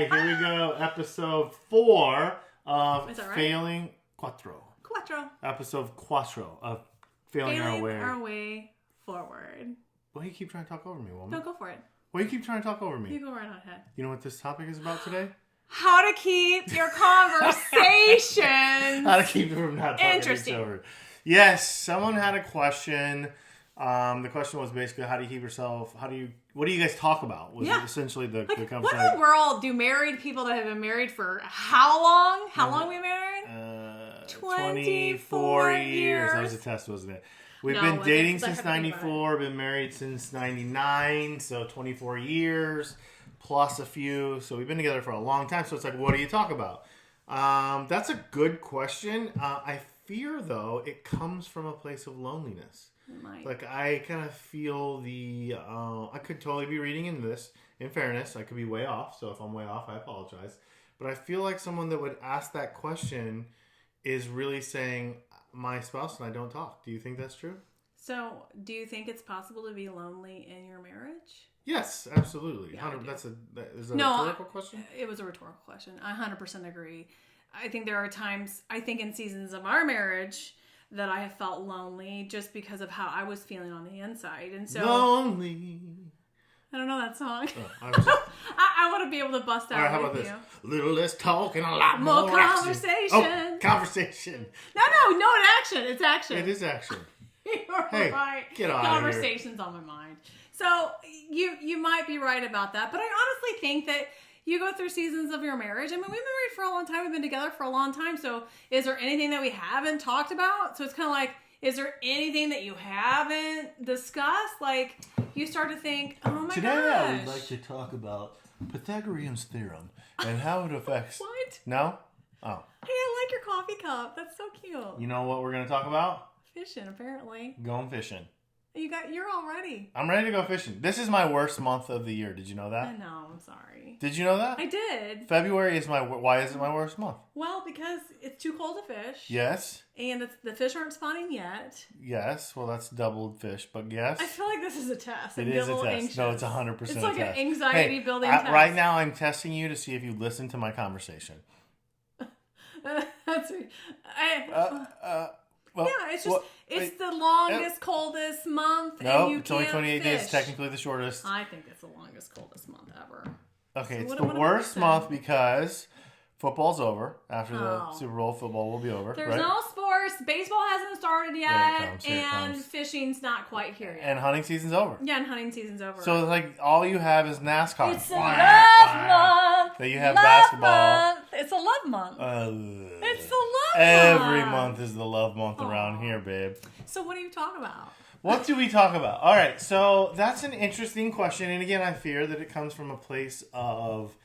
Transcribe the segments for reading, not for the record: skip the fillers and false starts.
right, here we go. Episode 4 of Failing Quattro. Episode Quattro of Failing Our Way Forward. Why do you keep trying to talk over me, woman? Don't go for it. Why do you keep trying to talk over me? You go right on ahead. You know what this topic is about today? How to keep your conversations How to keep it from not talking interesting. each other. Yes, someone had a question. The question was basically, how do you keep yourself? What do you guys talk about? Was it essentially the conversation? What in the world do married people that have been married for how long? How long we married? 24 years. That was a test, wasn't it? We've been dating since 94, been married since 99, so 24 years plus a few. So we've been together for a long time. So it's like, what do you talk about? That's a good question. I fear, though, it comes from a place of loneliness. Like, I kind of feel I could totally be reading into this. In fairness, I could be way off. So if I'm way off, I apologize. But I feel like someone that would ask that question is really saying, my spouse and I don't talk. Do you think that's true? So, do you think it's possible to be lonely in your marriage? Yes, absolutely. Yeah, is that a rhetorical question? It was a rhetorical question. I 100% agree. I think there are times, in seasons of our marriage, that I have felt lonely just because of how I was feeling on the inside. And so lonely. I don't know that song. Oh, I want to be able to bust out. All right, how about this? A little less talk and a lot more conversation. Oh, conversation. No, action. It's action. It is action. You're right. Get out Conversation's on my mind. So you might be right about that, but I honestly think that you go through seasons of your marriage. I mean, we've been married for a long time. We've been together for a long time. So is there anything that we haven't talked about? So it's kind of like, is there anything that you haven't discussed? Like, you start to think, oh my gosh. Today I would like to talk about Pythagorean's theorem and how it affects... What? No? Oh. Hey, I like your coffee cup. That's so cute. You know what we're going to talk about? Fishing, apparently. Going fishing. You're all ready. I'm ready to go fishing. This is my worst month of the year. Did you know that? I know. I'm sorry. Did you know that? I did. February is why is it my worst month? Well, because it's too cold to fish. Yes. And the fish aren't spawning yet. Yes. Well, that's doubled fish, but yes. I feel like this is a test. It is a test. Anxious. No, it's 100% a test. It's like an anxiety building test. Right now, I'm testing you to see if you listen to my conversation. That's well, yeah, it's just it's the longest, coldest month. No, and it's only 28 days. Technically, the shortest. I think it's the longest, coldest month ever. Okay, so it's the worst month because football's over. After the Super Bowl, football will be over. There's no sports. Baseball hasn't started yet, and fishing's not quite here yet. And hunting season's over. Yeah, and hunting season's over. So like all you have is NASCAR. It's a love month. Then you have basketball. Month. It's a love month. It's a love month. Every month is the love month around here, babe. So what do you talk about? What do we talk about? All right, so that's an interesting question. And again, I fear that it comes from a place of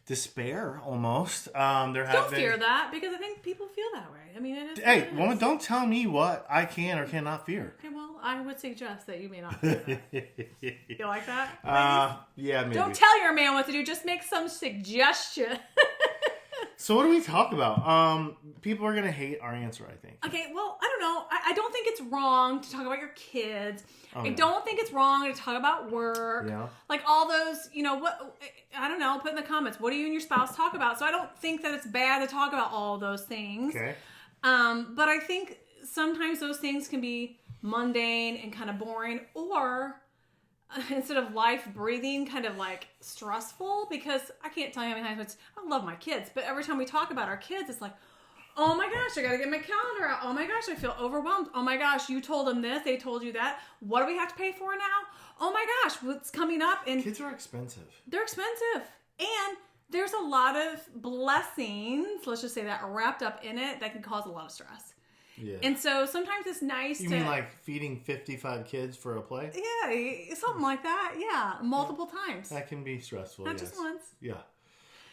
despair almost. Don't fear that, because I think people feel that way. I mean, it is. Hey, woman, don't tell me what I can or cannot fear. Okay, well, I would suggest that you may not fear that. You like that? Yeah, maybe. Don't tell your man what to do. Just make some suggestion. So what do we talk about? People are going to hate our answer, I think. Okay, well, I don't know. I don't think it's wrong to talk about your kids. Oh, I don't think it's wrong to talk about work. Yeah. Like all those, what, I don't know, put in the comments, what do you and your spouse talk about? So I don't think that it's bad to talk about all those things. Okay. But I think sometimes those things can be mundane and kind of boring, or instead of life breathing, kind of like stressful, because I can't tell you how many times I love my kids, but every time we talk about our kids, it's like, oh my gosh, I gotta get my calendar out. Oh my gosh, I feel overwhelmed. Oh my gosh, you told them this, they told you that. What do we have to pay for now? Oh my gosh, what's coming up? And kids are expensive. They're expensive. And there's a lot of blessings, let's just say that, wrapped up in it that can cause a lot of stress. Yeah. And so sometimes it's nice You mean like feeding 55 kids for a play? Yeah, something like that. Yeah, multiple times. That can be stressful, Not just once. Yeah.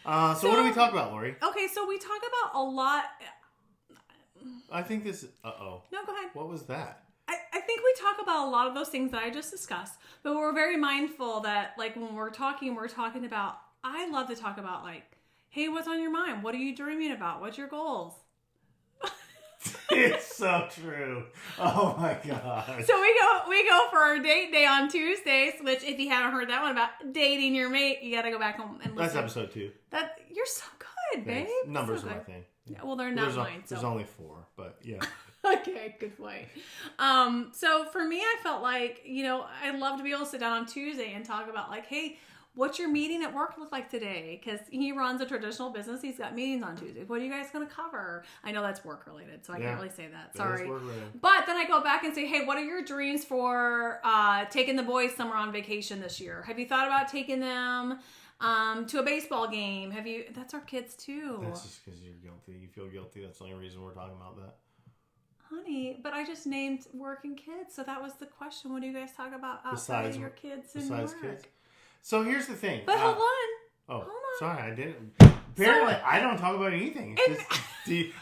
So what do we talk about, Lori? Okay, so we talk about a lot. I think this... Uh-oh. No, go ahead. What was that? I think we talk about a lot of those things that I just discussed, but we're very mindful that, like, when we're talking about... I love to talk about, like, hey, what's on your mind? What are you dreaming about? What's your goals? It's so true. Oh my god. So we go for our date day on Tuesdays, which if you haven't heard that one about dating your mate, you got to go back home and listen. That's episode 2. You're so good, babe. Numbers so are my thing. Yeah, well, they're not mine. There's only 4, but yeah. Okay, good point. So for me, I felt like, I'd love to be able to sit down on Tuesday and talk about like, hey, what's your meeting at work look like today? Because he runs a traditional business. He's got meetings on Tuesday. What are you guys going to cover? I know that's work related, so I can't really say that. Sorry. But then I go back and say, hey, what are your dreams for taking the boys somewhere on vacation this year? Have you thought about taking them to a baseball game? That's our kids too. That's just because you're guilty. You feel guilty. That's the only reason we're talking about that. Honey, but I just named work and kids, so that was the question. What do you guys talk about outside of your kids and work? Kids? So here's the thing. But hold on. Hold on. Sorry, I didn't. Apparently, I don't talk about anything.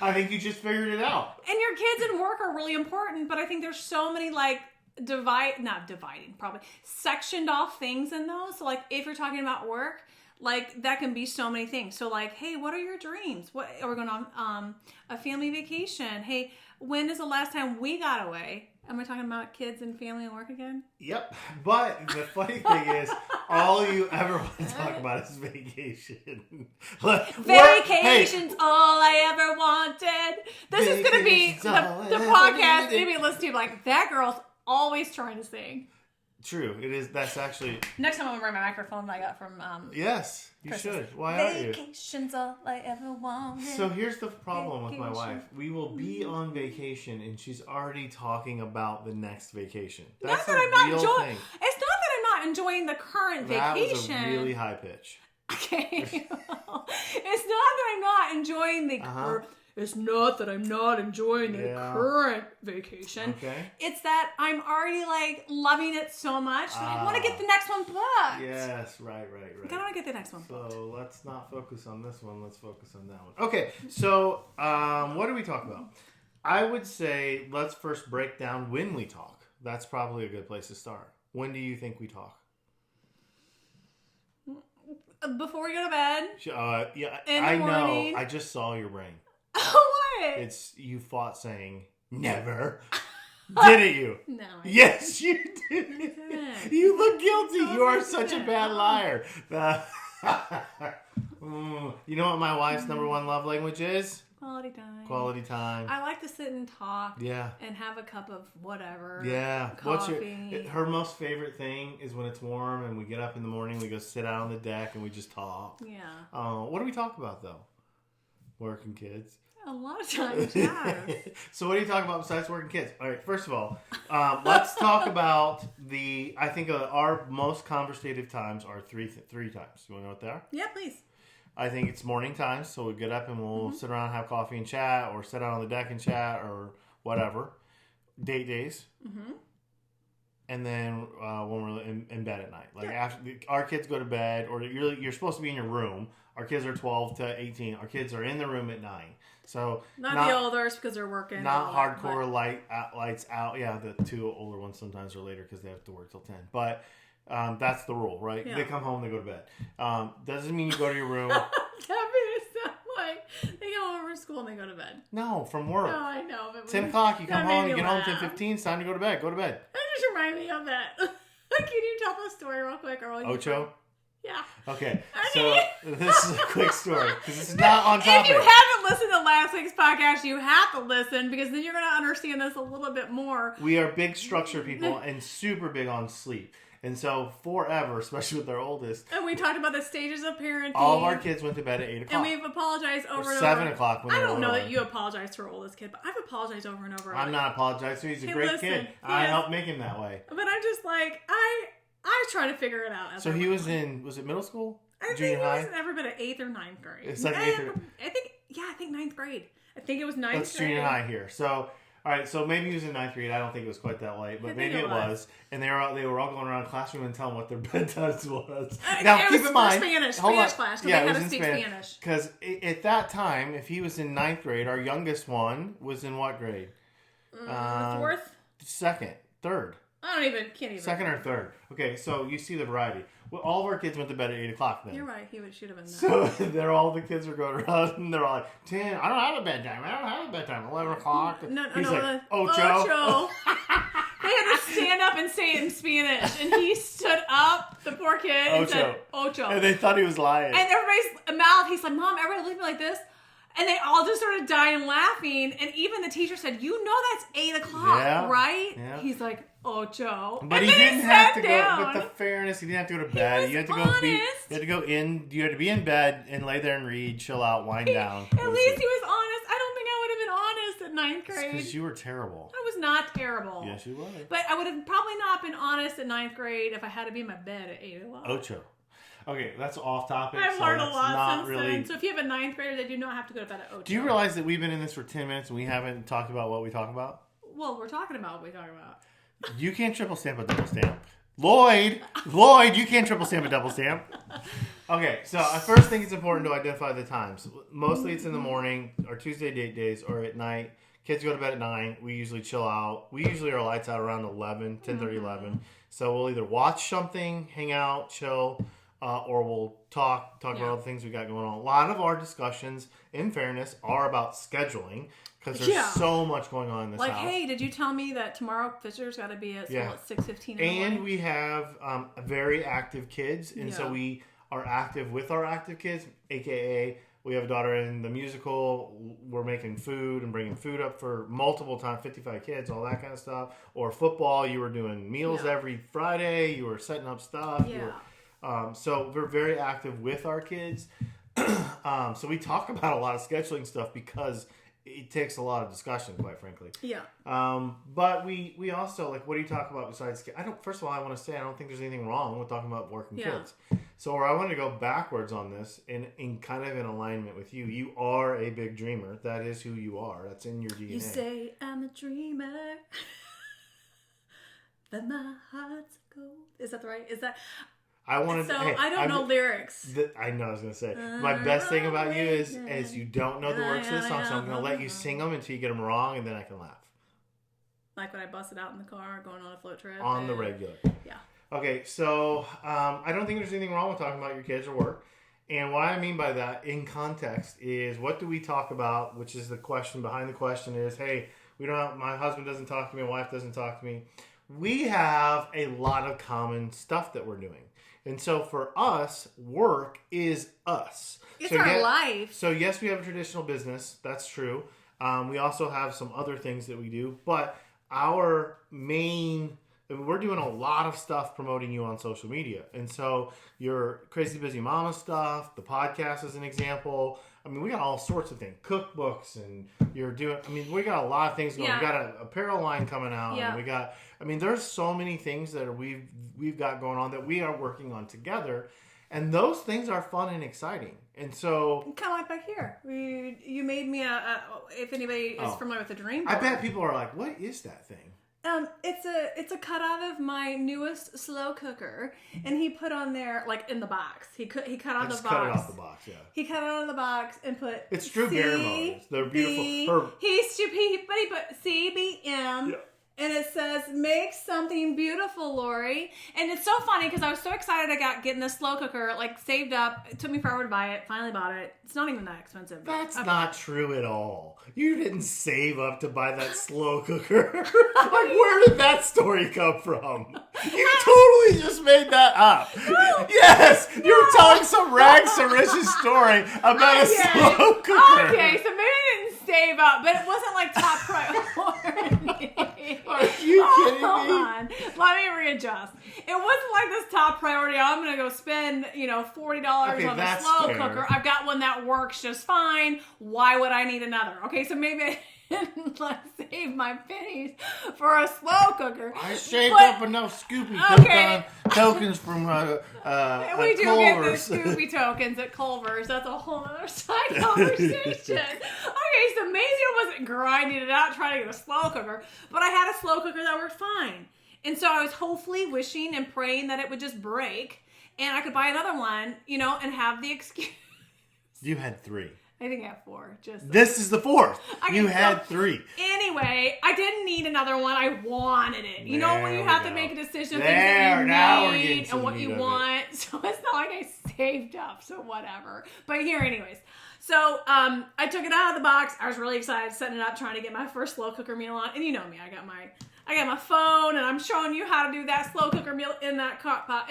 I think you just figured it out. And your kids and work are really important, but I think there's so many sectioned off things in those. So like if you're talking about work, like that can be so many things. So like, hey, what are your dreams? What are we going on a family vacation? Hey, when is the last time we got away? Am I talking about kids and family and work again? Yep. But the funny thing is, all you ever want to talk about is vacation. Vacation's all I ever wanted. This is going to be the podcast maybe listen to like, that girl's always trying to sing. True. It is. That's actually... Next time I'm going to bring my microphone that I got from... yes, you Christmas. Should. Why aren't you? Vacation's all I ever wanted. So here's the problem with my wife. We will be on vacation and she's already talking about the next vacation. That's the real thing. It's not that I'm not enjoying the current vacation. That was a really high pitch. Okay. It's not that I'm not enjoying the... It's not that I'm not enjoying the current vacation. Okay. It's that I'm already like loving it so much that I want to get the next one booked. Yes, right. I want to get the next one booked. So let's not focus on this one. Let's focus on that one. Okay. So what do we talk about? I would say let's first break down when we talk. That's probably a good place to start. When do you think we talk? Before we go to bed. Yeah. In the morning. know. I just saw your brain. What? It's you fought saying never. Didn't you? No. Yes, you did. You look guilty. You are such a bad liar. You know what my wife's number 1 love language is? Quality time. Quality time. I like to sit and talk. Yeah. And have a cup of whatever. Yeah. Coffee. Her most favorite thing is when it's warm and we get up in the morning, we go sit out on the deck and we just talk. Yeah. What do we talk about though? Work and kids. A lot of times, yeah. So what do you talk about besides work and kids? All right, first of all, let's talk about I think our most conversative times are three times. You want to know what they are? Yeah, please. I think it's morning times, so we get up and we'll sit around and have coffee and chat, or sit out on the deck and chat, or whatever. Date days. Mm-hmm. And then when we're in bed at night. Like after our kids go to bed, or you're supposed to be in your room. Our kids are 12 to 18. Our kids are in the room at 9. So not the olders because they're working. Not hardcore lights out. Yeah, the 2 older ones sometimes are later because they have to work till 10. But that's the rule, right? Yeah. They come home, they go to bed. Doesn't mean you go to your room. That made it sound like they come home from school and they go to bed. No, from work. No, I know. But 10 o'clock, you come home, you get home 10:15. It's time to go to bed. Go to bed. That just reminded me of that. Can you tell the story real quick? Ocho? Yeah. Okay, so this is a quick story because it's not on topic. If you haven't listened to last week's podcast, you have to listen because then you're going to understand this a little bit more. We are big structure people and super big on sleep. And so forever, especially with our oldest. And we talked about the stages of parenting. All of our kids went to bed at 8 o'clock. And we've apologized over and over. 7 o'clock when I don't know that you apologized to our oldest kid, but I've apologized over and over. I'm not apologizing. He's a great kid. I helped make him that way. But I'm just like, I was trying to figure it out. So he was in, was it middle school? I think he was ever been at 8th or 9th grade. It's like 8th or... I think 9th grade. I think it was 9th grade. That's junior high here. So, all right, so maybe he was in 9th grade. I don't think it was quite that late, but maybe it was. And they were all going around the classroom and telling what their bedtimes was. Now, keep in mind... Spanish class, because they had to speak Spanish. Because at that time, if he was in 9th grade, our youngest one was in what grade? 4th? 2nd, 3rd. Can't even. Second or third. Okay, so you see the variety. Well, all of our kids went to bed at 8 o'clock then. You're right. Should have been So all the kids are going around and they're all like, 10, I don't have a bedtime. 11 o'clock. He's like, Ocho. They had to stand up and say it in Spanish. And he stood up, the poor kid, and said, Ocho. And they thought he was lying. And everybody's mouth, he's like, Mom, everybody look at me like this. And they all just started dying laughing. And even the teacher said, you know that's 8 o'clock, right? Yeah. He's like, Ocho. But he didn't have to go, with the fairness, he didn't have to go to bed. You had to go in bed and lay there and read, chill out, wind down. At least he was honest. I don't think I would have been honest at 9th grade. Because you were terrible. I was not terrible. Yes, you were. But I would have probably not been honest at 9th grade if I had to be in my bed at 8 o'clock. Ocho. Okay, that's off topic. I've learned a lot since then. So if you have a 9th grader, they do not have to go to bed at 8. Do you realize that we've been in this for 10 minutes and we haven't talked about what we talk about? Well, we're talking about what we talk about. You can't triple stamp a double stamp. Lloyd, you can't triple stamp a double stamp. Okay, so I first think it's important to identify the times. Mostly it's in the morning, or Tuesday date days, or at night. Kids go to bed at 9. We usually chill out. We usually are lights out around 11, 10:30, 11. So we'll either watch something, hang out, chill, or we'll talk about all the things we got going on. A lot of our discussions, in fairness, are about scheduling because there's so much going on in this house. Like, hey, did you tell me that tomorrow visitors got to be at school at 6:15 in the morning? And we have very active kids, and so we are active with our active kids, a.k.a. we have a daughter in the musical. We're making food and bringing food up for multiple times, 55 kids, all that kind of stuff. Or football, you were doing meals every Friday. You were setting up stuff. So we're very active with our kids. So we talk about a lot of scheduling stuff because it takes a lot of discussion, quite frankly. Yeah. But we also, like, what do you talk about besides kids? First of all, I want to say I don't think there's anything wrong with talking about working kids. So I want to go backwards on this in kind of in alignment with you. You are a big dreamer. That is who you are. That's in your DNA. You say I'm a dreamer. But my heart's gold. Is that right? Is that... I don't know lyrics. I know I was going to say. My best thing about you is you don't know the words to the song, so I'm going to let you sing them until you get them wrong, and then I can laugh. Like when I busted out in the car going on a float trip? On the regular. Yeah. Okay, so I don't think there's anything wrong with talking about your kids or work. And what I mean by that, in context, is what do we talk about, which is the question behind the question is, hey, my husband doesn't talk to me, my wife doesn't talk to me. We have a lot of common stuff that we're doing. And so for us, work is us. It's our life. So yes, we have a traditional business. That's true. We also have some other things that we do. But we're doing a lot of stuff promoting you on social media. And so your Crazy Busy Mama stuff, the podcast is an example. I mean, we got all sorts of things. Cookbooks and we got a lot of things going. Yeah. We got an apparel line coming out. Yeah. And there's so many things that we've got going on that we are working on together. And those things are fun and exciting. And so... Kind of like back here. You made me if anybody is familiar with the dream board. I bet people are like, what is that thing? It's a cutout of my newest slow cooker, and he put on there, like, in the box. He cut out the box. Cut it off the box, yeah. He cut it out of the box and put... It's true bare modes. They're beautiful. He put CBM... Yeah. And it says, make something beautiful, Lori. And it's so funny because I was so excited I getting this slow cooker, like, saved up. It took me forever to buy it. Finally bought it. It's not even that expensive. That's not true at all. You didn't save up to buy that slow cooker. Like, where did that story come from? You totally just made that up. No. Yes, no. You're telling some rags to riches story about a slow cooker. Okay, so maybe I didn't save up, but it wasn't like top priority. Are you kidding me? Hold on. Let me readjust. It wasn't like this top priority. I'm going to go spend, $40 on a slow cooker. I've got one that works just fine. Why would I need another? Okay, so maybe I didn't save my pennies for a slow cooker. I saved up enough Scoopy tokens from we do Culver's. Get the Scoopy tokens at Culver's. That's a whole other side conversation. Okay, so maybe I wasn't grinding it out trying to get a slow cooker, but I had a slow cooker that worked fine. And so I was hopefully wishing and praying that it would just break and I could buy another one, and have the excuse. You had 3. I think I have 4. This is the 4th. You had 3. Anyway, I didn't need another one. I wanted it. You know when you have to make a decision of things that you need and what you want. So it's not like I saved up. So whatever. But here, anyways. So I took it out of the box. I was really excited, setting it up, trying to get my first slow cooker meal on. And you know me, I got my phone, and I'm showing you how to do that slow cooker meal in that crock pot,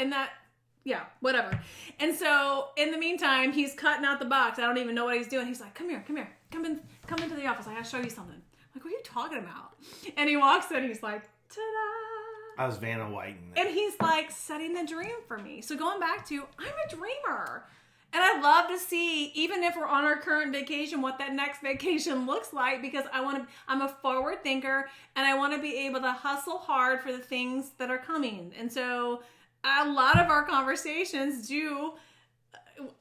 yeah, whatever. And so in the meantime, he's cutting out the box. I don't even know what he's doing. He's like, come here, come into the office. I gotta show you something. I'm like, what are you talking about? And he walks in, he's like, ta-da. I was Vanna Whiting. And he's like setting the dream for me. So going back to, I'm a dreamer. And I love to see, even if we're on our current vacation, what that next vacation looks like, because I'm a forward thinker, and I want to be able to hustle hard for the things that are coming. And so a lot of our conversations do,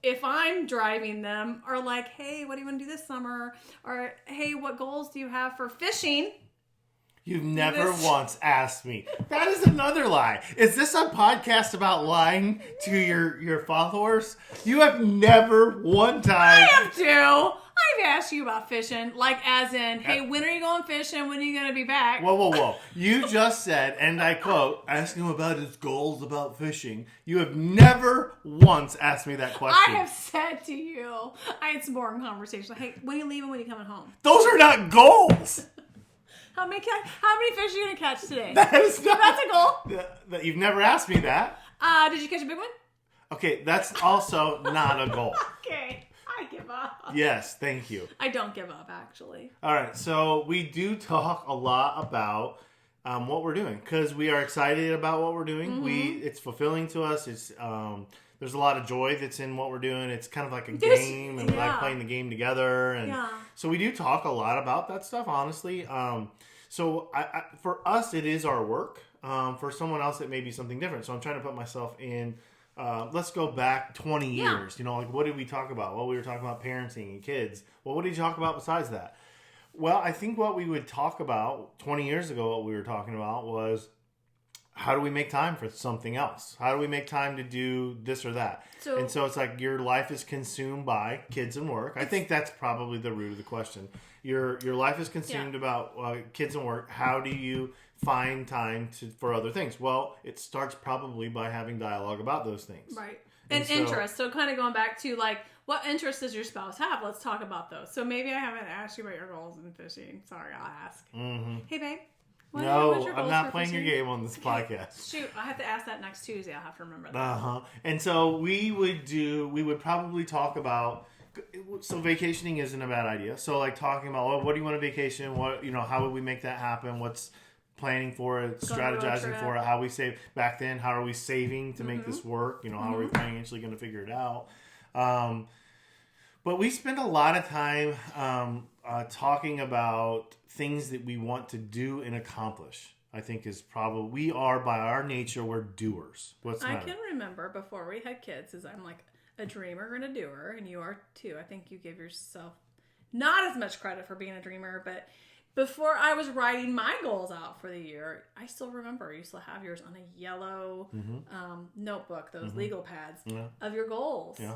if I'm driving them, are like, hey, what do you want to do this summer? Or, hey, what goals do you have for fishing? You've never once asked me. That is another lie. Is this a podcast about lying to your followers? You have never one time. I have to. I've asked you about fishing, like as in, hey, when are you going fishing? When are you going to be back? Whoa. You just said, and I quote, ask him about his goals about fishing. You have never once asked me that question. I have said to you, I had some boring conversations. Like, hey, when are you leaving? When are you coming home? Those are not goals. How many fish are you going to catch today? That's a goal. You've never asked me that. Did you catch a big one? Okay, that's also not a goal. Okay, I give up. Yes, thank you. I don't give up, actually. All right, so we do talk a lot about what we're doing because we are excited about what we're doing. Mm-hmm. It's fulfilling to us. It's there's a lot of joy that's in what we're doing. It's kind of like a game, and we like playing the game together. And so we do talk a lot about that stuff, honestly. So for us, it is our work. For someone else, it may be something different. So I'm trying to put myself in. Let's go back 20 years. You know, like what did we talk about? Well, we were talking about parenting and kids. Well, what did you talk about besides that? Well, I think what we would talk about 20 years ago, what we were talking about was how do we make time for something else? How do we make time to do this or that? And so it's like your life is consumed by kids and work. I think that's probably the root of the question. Your life is consumed about kids and work. How do you find time for other things? Well, it starts probably by having dialogue about those things. Right. And interest. So kind of going back to like, what interests does your spouse have? Let's talk about those. So maybe I haven't asked you about your goals in fishing. Sorry, I'll ask. Mm-hmm. Hey, babe. No, I'm not playing your game on this podcast. Shoot, I have to ask that next Tuesday. I'll have to remember that. And so we would probably talk about, so vacationing isn't a bad idea. So like talking about, well, what do you want to vacation? What, how would we make that happen? What's planning for it, strategizing for it, how we save back then, how are we saving to make this work? How are we financially going to figure it out? But we spend a lot of time talking about things that we want to do and accomplish. I think is probably, we are by our nature, we're doers. I can remember before we had kids, is I'm like a dreamer and a doer, and you are too. I think you give yourself not as much credit for being a dreamer, but before I was writing my goals out for the year, I still remember you still have yours on a yellow notebook, those legal pads of your goals. Yeah.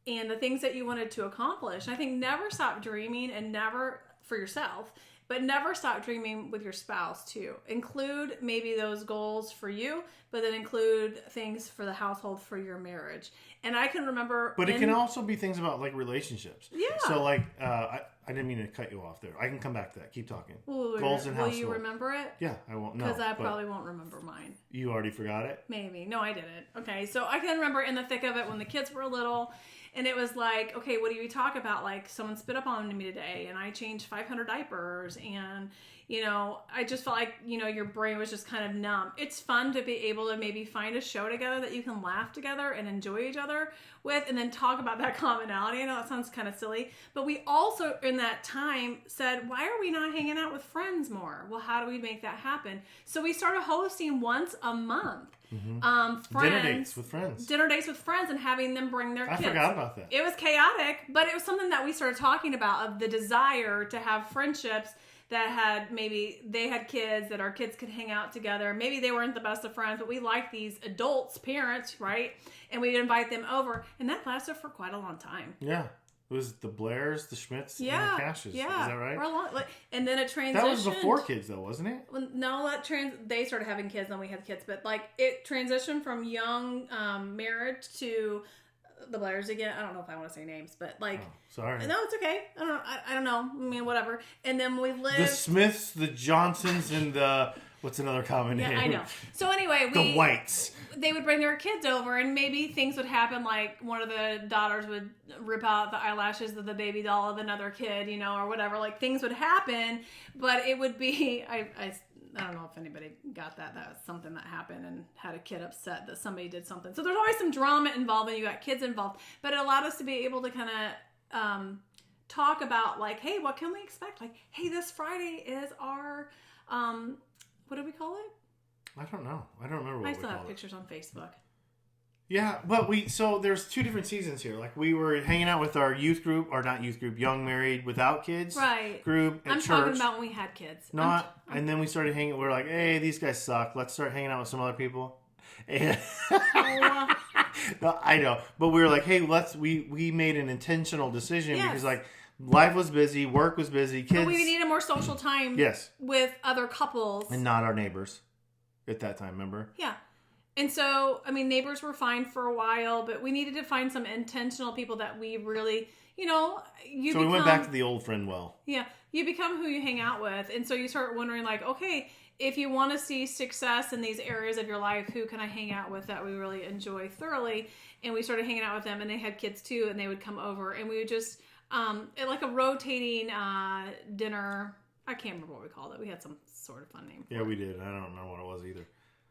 And the things that you wanted to accomplish. I think never stop dreaming, and never for yourself, but never stop dreaming with your spouse too. Include maybe those goals for you, but then include things for the household, for your marriage. And I can remember... But it can also be things about like relationships. Yeah. So like, I didn't mean to cut you off there. I can come back to that. Keep talking. Goals and household. Will you remember it? Yeah, I won't. No, because I probably won't remember mine. You already forgot it? Maybe. No, I didn't. Okay, so I can remember in the thick of it when the kids were little, and it was like, okay, what do you talk about? Like, someone spit up on me today, and I changed 500 diapers, and, I just felt like, your brain was just kind of numb. It's fun to be able to maybe find a show together that you can laugh together and enjoy each other with, and then talk about that commonality. I know that sounds kind of silly, but we also, in that time, said, why are we not hanging out with friends more? Well, how do we make that happen? So we started hosting once a month. Dinner dates with friends, and having them bring their kids. I forgot about that. It was chaotic, but it was something that we started talking about, of the desire to have friendships that had, maybe they had kids, that our kids could hang out together. Maybe they weren't the best of friends, but we liked these adults, parents, right? And we'd invite them over, and that lasted for quite a long time. Yeah. It was the Blairs, the Schmidts, and the Cashes. Yeah. Is that right? And then it transitioned. That was before kids, though, wasn't it? Well, no, they started having kids, then we had kids. But like it transitioned from young marriage to the Blairs again. I don't know if I want to say names, but like, sorry. No, it's okay. I don't know. I mean, whatever. And then we lived the Smiths, the Johnsons, and the what's another common name? Yeah, I know. So anyway, the Whites. They would bring their kids over, and maybe things would happen. Like one of the daughters would rip out the eyelashes of the baby doll of another kid, or whatever. Like things would happen, but it would be I don't know if anybody got that. That was something that happened and had a kid upset that somebody did something. So there's always some drama involved when you got kids involved. But it allowed us to be able to kind of talk about like, hey, what can we expect? Like, hey, this Friday is our what do we call it? I don't know. I don't remember what we call it. I still have pictures on Facebook. Yeah, but there's 2 different seasons here. Like we were hanging out with our youth group, or not youth group, young married without kids group at I'm church. talking about when we had kids. And then we started hanging. We're like, hey, these guys suck. Let's start hanging out with some other people. And no, I know, but we were like, hey, we made an intentional decision because like life was busy, work was busy, kids. But we needed more social time. Yes. With other couples and not our neighbors at that time. Remember? Yeah. And so, I mean, neighbors were fine for a while, but we needed to find some intentional people that we really, So we went back to the old friend well. Yeah. You become who you hang out with. And so you start wondering like, okay, if you want to see success in these areas of your life, who can I hang out with that we really enjoy thoroughly? And we started hanging out with them, and they had kids too, and they would come over, and we would just, like a rotating dinner. I can't remember what we called it. We had some sort of fun name for it. Yeah, we did. I don't remember what it was either.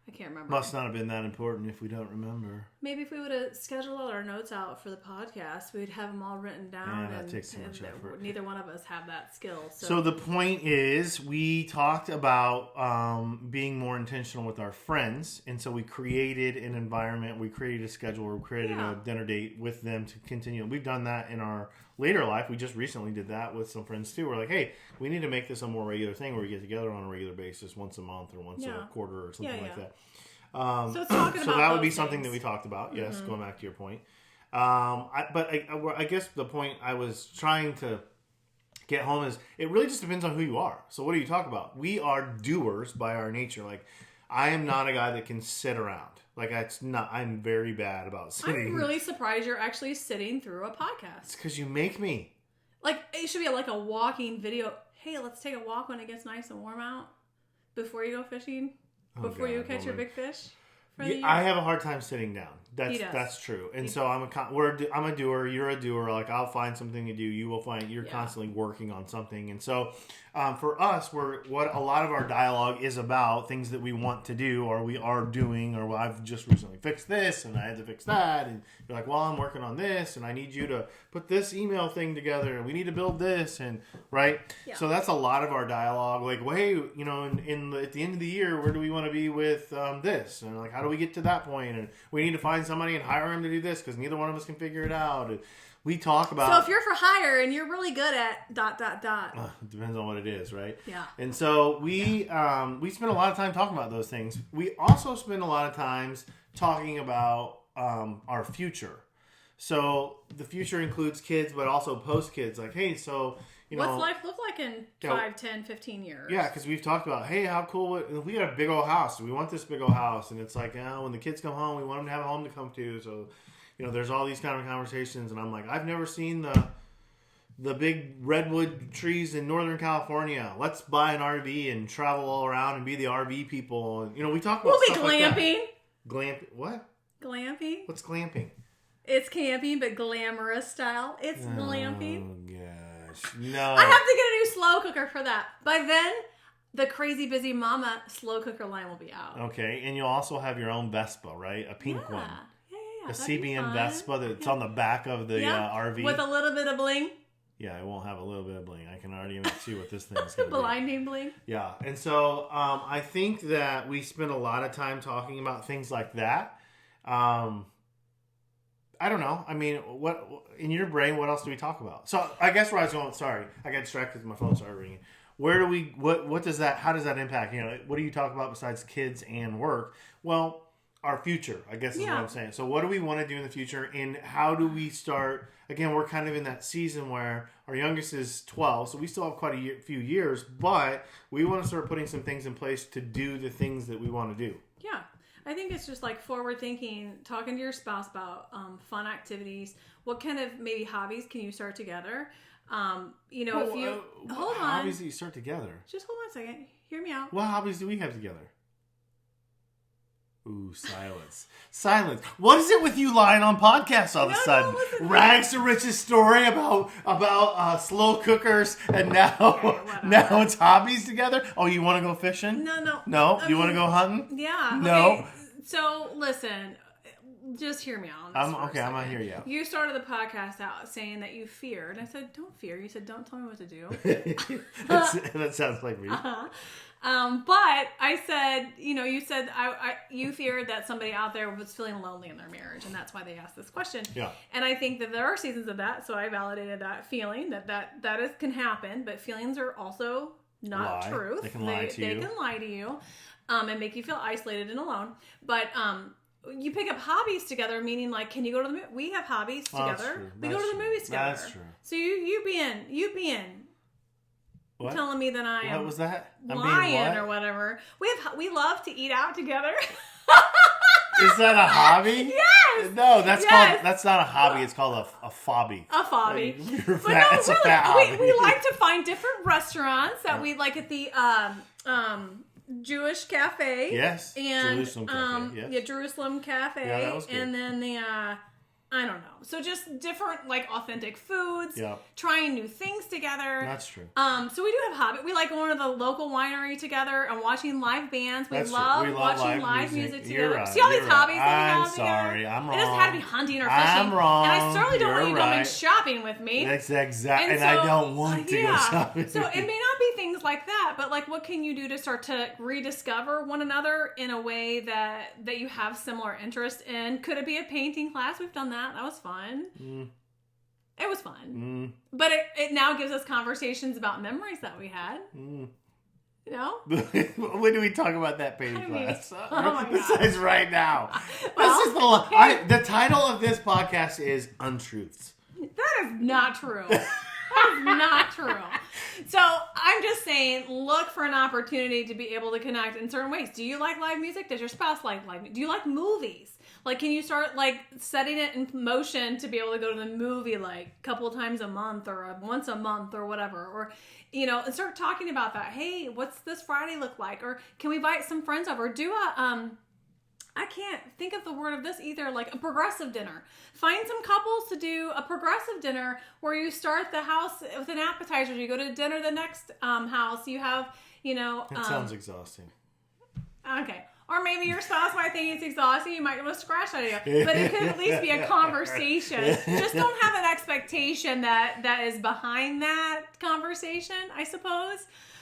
I can't remember. Must not have been that important if we don't remember. Maybe if we would have scheduled all our notes out for the podcast, we'd have them all written down. Yeah, that takes too much effort. Neither one of us have that skill. So the point is, we talked about being more intentional with our friends, and so we created an environment, we created a schedule, we created a dinner date with them to continue. We've done that in our later life. We just recently did that with some friends too. We're like, hey, we need to make this a more regular thing where we get together on a regular basis once a month or once a quarter or something like that. So it's talking about that would be things. something that we talked about. Yes, going back to your point. I guess the point I was trying to get home is it really just depends on who you are. So what do you talk about? We are doers by our nature. Like I am not a guy that can sit around. Like I'm very bad about sitting. I'm really surprised you're actually sitting through a podcast. It's because you make me. Like it should be like a walking video. Hey, let's take a walk when it gets nice and warm out before you go fishing. Before you catch your big fish? I have a hard time sitting down. That's true. And so I'm a doer. You're a doer. Like I'll find something to do. You will find you're constantly working on something. And so for us, what a lot of our dialogue is about things that we want to do or we are doing, or I've just recently fixed this and I had to fix that. And you're like, well, I'm working on this and I need you to put this email thing together and we need to build this and right. Yeah. So that's a lot of our dialogue. Like, well, hey, at the end of the year, where do we want to be with this? And like, how do we get to that point? And we need to find somebody and hire him to do this because neither one of us can figure it out. And we talk about. So if you're for hire and you're really good at ... It depends on what it is, right? Yeah. And so we spend a lot of time talking about those things. We also spend a lot of times talking about our future. So the future includes kids, but also post kids. Like, hey, so what's life look like in 5, 10, 15 years? Yeah, because we've talked about, hey, how cool we got a big old house. We want this big old house, and it's like, when the kids come home, we want them to have a home to come to. So, there's all these kind of conversations, and I'm like, I've never seen the big redwood trees in Northern California. Let's buy an RV and travel all around and be the RV people. And we talk about we'll stuff be glamping. Like that. Glamping? What? Glamping. What's glamping? It's camping, but glamorous style. It's glamping. Oh gosh, no! I have to get a new slow cooker for that. By then, the Crazy Busy Mama slow cooker line will be out. Okay, and you'll also have your own Vespa, right? A pink one. Yeah. A CBM Vespa that's on the back of the RV. With a little bit of bling. Yeah, it won't have a little bit of bling. I can already see what this thing is going to be. Blinding bling. Yeah, and so I think that we spend a lot of time talking about things like that. I don't know. I mean, what in your brain? What else do we talk about? So I guess where I was going. Sorry, I got distracted because my phone started ringing. Where do we? What does that? How does that impact? What do you talk about besides kids and work? Well, our future, I guess is what I'm saying. So what do we want to do in the future, and how do we start? Again, we're kind of in that season where our youngest is 12, so we still have quite a few years, but we want to start putting some things in place to do the things that we want to do. Yeah. I think it's just like forward thinking, talking to your spouse about fun activities. What kind of maybe hobbies can you start together? You know, if you hold on, hobbies that you start together. Just hold on a second. Hear me out. What hobbies do we have together? Ooh, silence. Silence. What is it with you lying on podcasts all of a sudden? Rags to riches story about slow cookers, and now it's hobbies together. Oh, you want to go fishing? No. You want to go hunting? Yeah. No. Okay. So listen, just hear me out. I'm gonna hear you out. You started the podcast out saying that you feared. I said, don't fear. You said, don't tell me what to do. that sounds like me. But I said, you said you feared that somebody out there was feeling lonely in their marriage, and that's why they asked this question. Yeah. And I think that there are seasons of that, so I validated that feeling that can happen, but feelings are also not truth. They can lie to you. They can lie to you, and make you feel isolated and alone. But you pick up hobbies together, meaning like, can you go to the movie? We have hobbies together. We go to the movies together. That's true. So you being. What? Telling me that I am. What was that? Lying or whatever. We love to eat out together. Is that a hobby? Yes. No, that's not a hobby. It's called a phobby. A phobby. You're fat. It's really, a fat hobby. We like to find different restaurants that we like at the Jewish Cafe. Yes. And Jerusalem Cafe. Yes. Yeah, Jerusalem Cafe. Yeah, that was good. And then the I don't know. So just different, like, authentic foods. Yeah. Trying new things together. That's true. So we do have hobby. We like going to the local winery together and watching live bands. We love watching live music together. Right. See all these hobbies that we have I'm sorry. together? I'm wrong. It doesn't have to be hunting or fishing. I'm wrong. And I certainly don't want you to right. go shopping with me. That's exactly. And I don't want to go shopping. So it may not be things like that, but like, what can you do to start to rediscover one another in a way that you have similar interest in? Could it be a painting class? We've done that. That was fun. It was fun. But it now gives us conversations about memories that we had. You know? When do we talk about that painting class? Besides right now. Well, the title of this podcast is Untruths. That is not true. That is not true. So I'm just saying, look for an opportunity to be able to connect in certain ways. Do you like live music? Does your spouse like live music? Do you like movies? Like, can you start like setting it in motion to be able to go to the movie like a couple of times a month or once a month or whatever? Or, and start talking about that. Hey, what's this Friday look like? Or can we invite some friends over? Do I can't think of the word of this either, like a progressive dinner. Find some couples to do a progressive dinner where you start the house with an appetizer. You go to dinner the next house. You have, That sounds exhausting. Okay. Or maybe your spouse might think it's exhausting. You might be able to scratch that idea. But it could at least be a conversation. Just don't have an expectation that is behind that conversation, I suppose.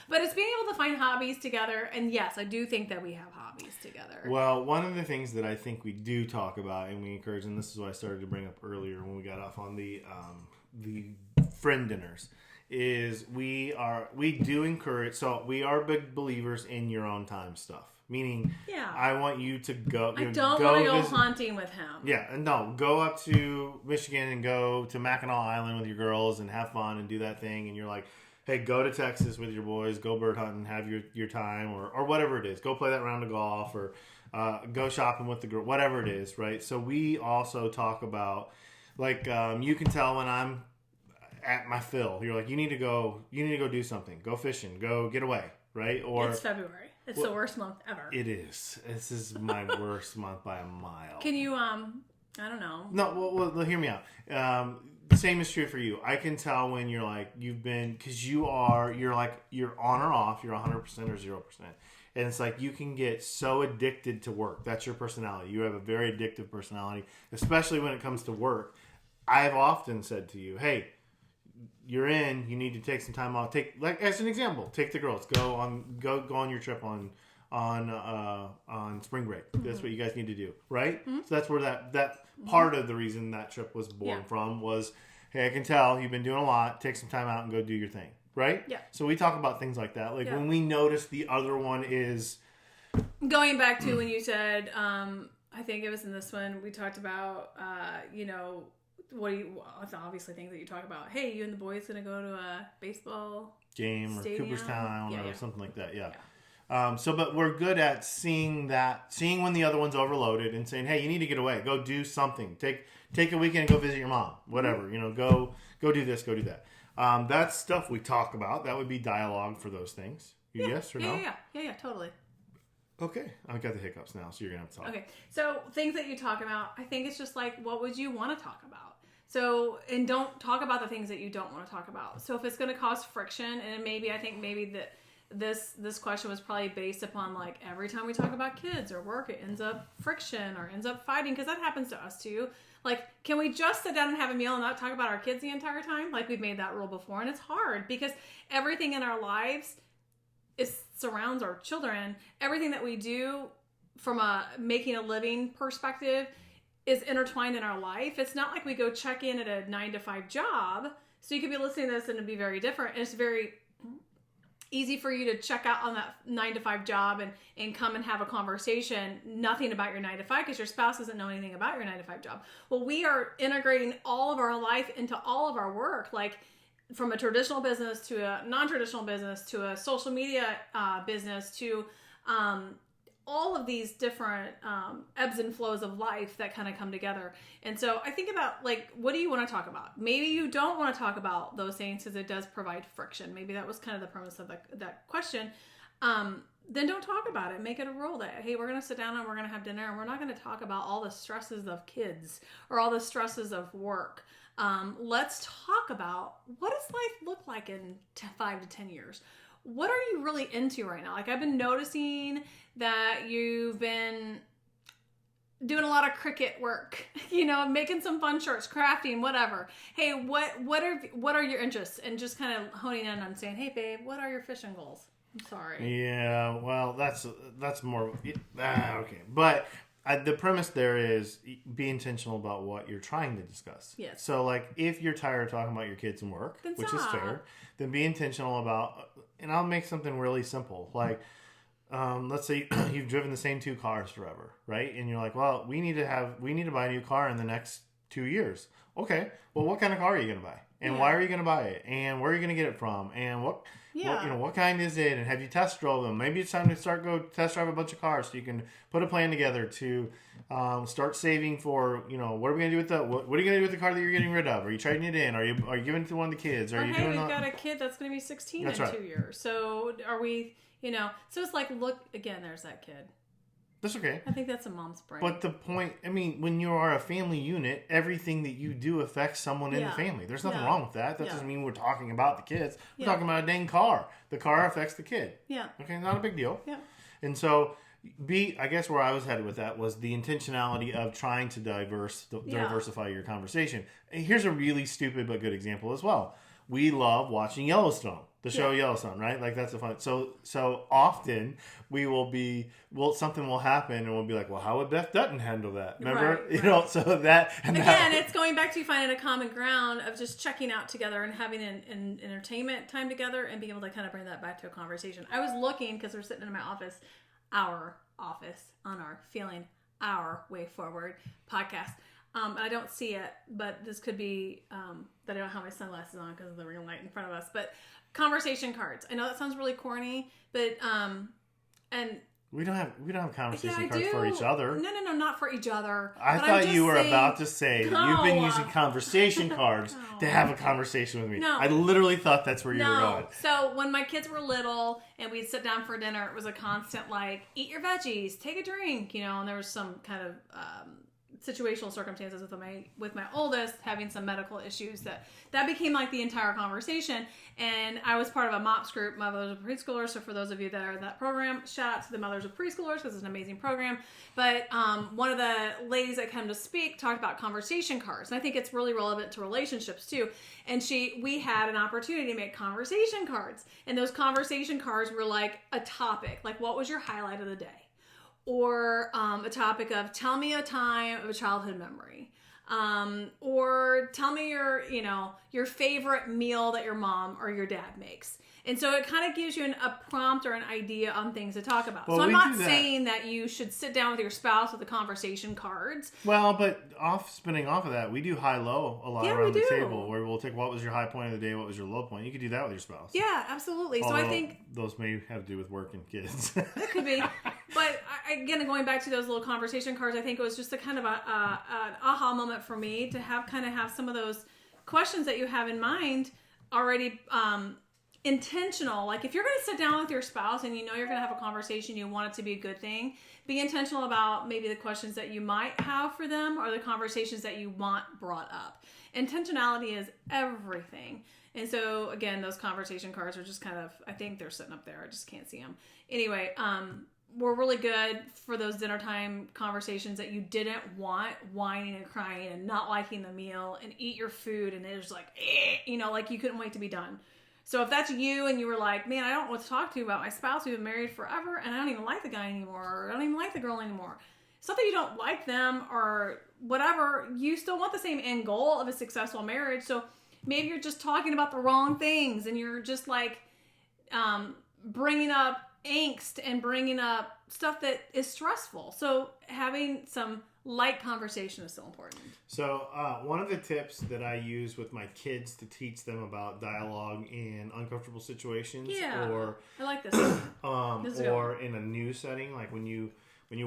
But it's being able to find hobbies together. And yes, I do think that we have hobbies together. Well, one of the things that I think we do talk about and we encourage, and this is what I started to bring up earlier when we got off on the friend dinners, is we do encourage, so we are big believers in your own time stuff. Meaning, I want you to go. I don't want to go hunting with him. Yeah, no, go up to Michigan and go to Mackinac Island with your girls and have fun and do that thing. And you're like, hey, go to Texas with your boys, go bird hunting, have your time, or whatever it is. Go play that round of golf, or go shopping with the girl, whatever it is, right? So we also talk about, like, you can tell when I'm at my fill. You're like, you need to go do something. Go fishing. Go get away, right? Or it's February. It's the worst month ever. It is. This is my worst month by a mile. Can you, I don't know. No, well, hear me out. The same is true for you. I can tell when you're like, because you're on or off, you're 100% or 0%. And it's like, you can get so addicted to work. That's your personality. You have a very addictive personality, especially when it comes to work. I've often said to you, hey, you need to take some time off. As an example, take the girls, go on your trip on spring break. That's what you guys need to do, right? Mm-hmm. So that's where that part of the reason that trip was born from was, hey, I can tell you've been doing a lot. Take some time out and go do your thing, right? Yeah. So we talk about things like that. Like when we notice the other one is going back to when you said, I I think it was in this one we talked about, what do you obviously think that you talk about? Hey, you and the boys gonna go to a baseball game stadium? Or Cooperstown or something like that. Yeah. Yeah. But we're good at seeing when the other one's overloaded and saying, hey, you need to get away. Go do something. Take a weekend and go visit your mom. Whatever. Go do this. Go do that. That's stuff we talk about. That would be dialogue for those things. Yes or no? Yeah, totally. Okay. I've got the hiccups now, so you're going to have to talk. Okay. So things that you talk about, I think it's just like, what would you want to talk about? So, and don't talk about the things that you don't want to talk about. So if it's going to cause friction, and maybe that this question was probably based upon like every time we talk about kids or work, it ends up friction or ends up fighting, because that happens to us too. Like, can we just sit down and have a meal and not talk about our kids the entire time? Like, we've made that rule before, and it's hard because everything in our lives surrounds our children. Everything that we do from a making a living perspective is intertwined in our life. It's not like we go check in at a 9-to-5 job. So you could be listening to this and it'd be very different. And it's very easy for you to check out on that 9-to-5 job and come and have a conversation, nothing about your 9-to-5, because your spouse doesn't know anything about your 9-to-5 job. Well, we are integrating all of our life into all of our work, like from a traditional business to a non-traditional business to a social media business to all of these different ebbs and flows of life that kind of come together. And so I think about, like, what do you want to talk about? Maybe you don't want to talk about those things because it does provide friction. Maybe that was kind of the premise of that question. Then don't talk about it. Make it a rule that, hey, we're going to sit down and we're going to have dinner and we're not going to talk about all the stresses of kids or all the stresses of work. Let's talk about, what does life look like in 5 to 10 years? What are you really into right now? Like, I've been noticing that you've been doing a lot of Cricut work, making some fun shirts, crafting, whatever. Hey, what are your interests? And just kind of honing in on saying, hey, babe, what are your fishing goals? I'm sorry. Yeah, well, that's more okay. But the premise there is be intentional about what you're trying to discuss. Yes. So, like, if you're tired of talking about your kids and work, then which is fair, then be intentional about. And I'll make something really simple, like. Let's say you've driven the same 2 cars forever, right? And you're like, well, we need to buy a new car in the next 2 years. Okay. Well, what kind of car are you going to buy? And why are you going to buy it? And where are you going to get it from? And what kind is it? And have you test drove them? Maybe it's time to go test drive a bunch of cars so you can put a plan together to start saving for, what are we going to do with what are you going to do with the car that you're getting rid of? Are you trading it in? Are you giving it to one of the kids? We've got a kid that's going to be 16 in 2 years. So are we... so it's like, look, again, there's that kid. That's okay. I think that's a mom's brain. But the point, when you are a family unit, everything that you do affects someone in the family. There's nothing wrong with that. That doesn't mean we're talking about the kids. We're talking about a dang car. The car affects the kid. Yeah. Okay, not a big deal. Yeah. And so, I guess where I was headed with that was the intentionality of trying to diversify your conversation. And here's a really stupid but good example as well. We love watching Yellowstone. The show Yellowstone, right? Like, that's the fun. So often something will happen and we'll be like, well, how would Beth Dutton handle that? Remember? Right. So that... And again, it's going back to finding a common ground of just checking out together and having an entertainment time together and being able to kind of bring that back to a conversation. I was looking, because we're sitting in my office, our office, on our Feeling Our Way Forward podcast. And I don't see it, but this could be that I don't have my sunglasses on because of the ring light in front of us. But conversation cards. I know that sounds really corny, but and we don't have conversation cards for each other. No, not for each other. I thought you were about to say that you've been using conversation cards to have a conversation with me. No. I literally thought that's where you were going. So when my kids were little and we'd sit down for dinner, it was a constant like, eat your veggies, take a drink, and there was some kind of situational circumstances with my oldest having some medical issues that became like the entire conversation. And I was part of a MOPS group, Mothers of Preschoolers. So for those of you that are in that program, shout out to the Mothers of Preschoolers because it's an amazing program. But one of the ladies that came to speak talked about conversation cards, and I think it's really relevant to relationships too. And we had an opportunity to make conversation cards, and those conversation cards were like a topic, like what was your highlight of the day? Or a topic of tell me a time of a childhood memory. Or tell me your favorite meal that your mom or your dad makes. And so it kind of gives you a prompt or an idea on things to talk about. Well, so I'm not saying that you should sit down with your spouse with the conversation cards. Well, but spinning off of that, we do high-low a lot around the table, where we'll take what was your high point of the day, what was your low point. You could do that with your spouse. Yeah, absolutely. Although, so I think those may have to do with work and kids. It could be. But again, going back to those little conversation cards, I think it was just a kind of an aha moment for me to have some of those questions that you have in mind already intentional. Like if you're going to sit down with your spouse and you know you're going to have a conversation, you want it to be a good thing, be intentional about maybe the questions that you might have for them or the conversations that you want brought up. Intentionality is everything. And so again, those conversation cards are just kind of, I think they're sitting up there. I just can't see them. Anyway, we're really good for those dinner time conversations that you didn't want whining and crying and not liking the meal and eat your food and it's like, like you couldn't wait to be done. So if that's you and you were like, man, I don't know what to talk to about my spouse. We've been married forever and I don't even like the guy anymore. Or I don't even like the girl anymore. It's not that you don't like them or whatever. You still want the same end goal of a successful marriage. So maybe you're just talking about the wrong things and you're just like bringing up angst and bringing up stuff that is stressful. So having some light conversation is so important. So one of the tips that I use with my kids to teach them about dialogue in uncomfortable situations, or I like this. or in a new setting, like when you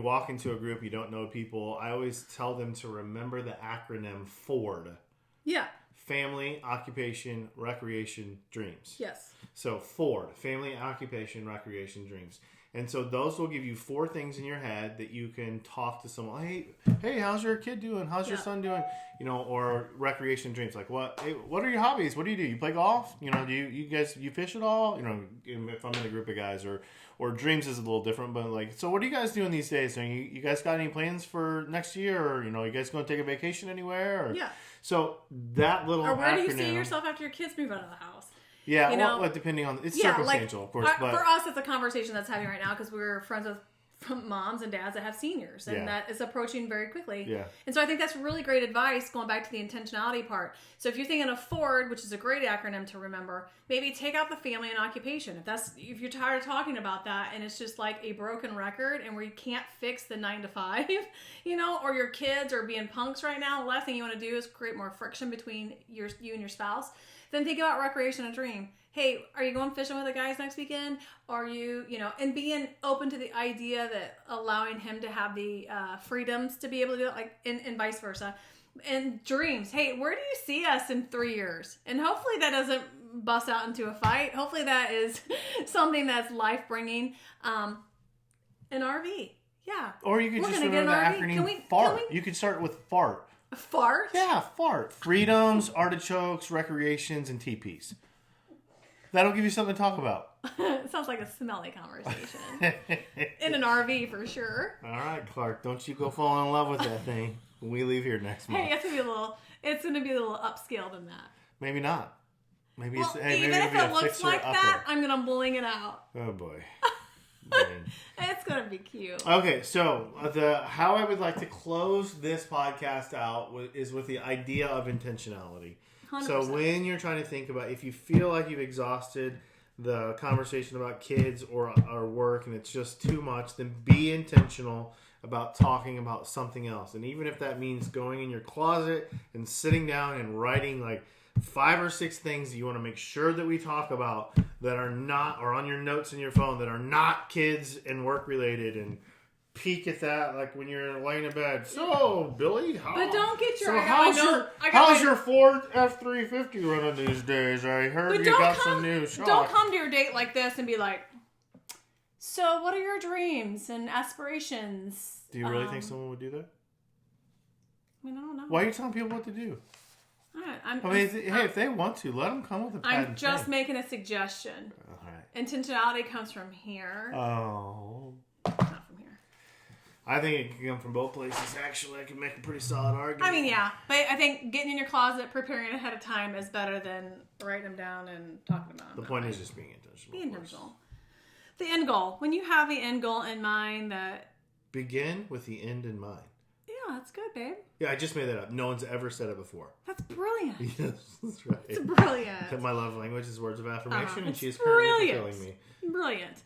walk into a group you don't know people, I always tell them to remember the acronym FORD. Yeah. Family, occupation, recreation, dreams. Yes. So FORD, family, occupation, recreation, dreams. And so those will give you 4 things in your head that you can talk to someone. Hey, how's your kid doing? How's your son doing? Or recreation dreams. Like what are your hobbies? What do? You play golf? Do you fish at all? If I'm in a group of guys or dreams is a little different, but like, so what are you guys doing these days? You guys got any plans for next year? Or, you guys going to take a vacation anywhere? Or, yeah. So that little Or where acronym, do you see yourself after your kids move out of the house? Yeah, well, depending on, it's circumstantial, of course. But for us, it's a conversation that's happening right now because we're friends with moms and dads that have seniors, and that is approaching very quickly. Yeah. And so I think that's really great advice going back to the intentionality part. So if you're thinking of FORD, which is a great acronym to remember, maybe take out the family and occupation. If you're tired of talking about that and it's just like a broken record and where you can't fix the 9 to 5, or your kids are being punks right now, the last thing you want to do is create more friction between you and your spouse. Then think about recreation and dream. Hey, are you going fishing with the guys next weekend? Are you, and being open to the idea that allowing him to have the freedoms to be able to do it, and vice versa. And dreams. Hey, where do you see us in 3 years? And hopefully that doesn't bust out into a fight. Hopefully that is something that's life-bringing. An RV. Yeah. Or you could just remember the acronym FART. You could start with FART. Fart? Yeah, FART. Freedoms, artichokes, recreations, and teepees. That'll give you something to talk about. It sounds like a smelly conversation. In an RV, for sure. All right, Clark. Don't you go fall in love with that thing when we leave here next month. Hey, it's going to be a little upscale than that. Maybe not. Maybe well, it's even if it looks like that, I'm going to bling it out. Oh, boy. It's going to be cute. Okay, so how I would like to close this podcast out is with the idea of intentionality. 100%. So when you're trying to think about, if you feel like you've exhausted the conversation about kids or work and it's just too much, then be intentional about talking about something else. And even if that means going in your closet and sitting down and writing like 5 or 6 things that you want to make sure that we talk about that are not, or on your notes in your phone, that are not kids and work related, and peek at that like when you're laying in bed. So, Billy, but don't get your... how's your Ford F-350 running these days? I heard you got some new shocks. Don't come to your date like this and be like, so what are your dreams and aspirations? Do you really think someone would do that? I mean, I don't know. Why are you telling people what to do? If they want to, let them come with a pad. I'm just making a suggestion. All right. Intentionality comes from here. Oh. Not from here. I think it can come from both places. Actually, I can make a pretty solid argument. I mean, yeah. But I think getting in your closet, preparing ahead of time is better than writing them down and talking about them. The point is just being intentional. Be intentional. The end goal. When you have the end goal in mind, that... Begin with the end in mind. Yeah. that's good, babe. Yeah, I just made that up. No one's ever said it before. That's brilliant. Yes, that's right. It's brilliant. My love language is words of affirmation, and she's currently fulfilling me. Brilliant.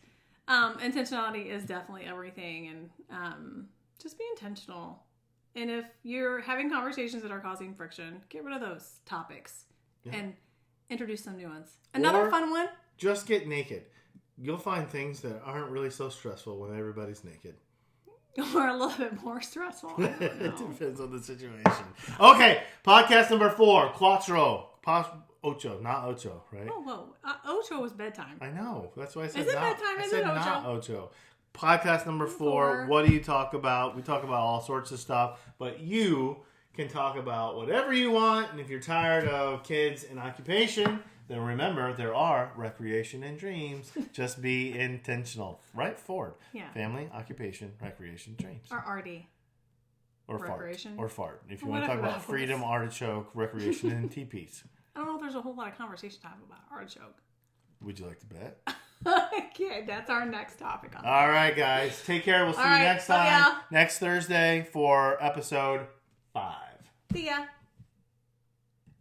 Intentionality is definitely everything, and just be intentional. And if you're having conversations that are causing friction, get rid of those topics and introduce some new ones. Another fun one. Just get naked. You'll find things that aren't really so stressful when everybody's naked. Or a little bit more stressful. It depends on the situation. Okay, podcast number 4, Cuatro. Ocho, not ocho, right? Oh, whoa. Ocho was bedtime. I know. That's why I said Is it bedtime? I said not ocho. Podcast number 4, what do you talk about? We talk about all sorts of stuff, but you can talk about whatever you want, and if you're tired of kids and occupation, then remember, there are recreation and dreams. Just be intentional. Right? Ford. Yeah. Family, occupation, recreation, dreams. Or RD. Or recreation. Fart. Or fart. If you want to talk about freedom, artichoke, recreation, and teepees. I don't know if there's a whole lot of conversation to have about artichoke. Would you like to bet? Okay, that's our next topic. All right, guys. Take care. We'll see you next time. Next Thursday for episode 5. See ya.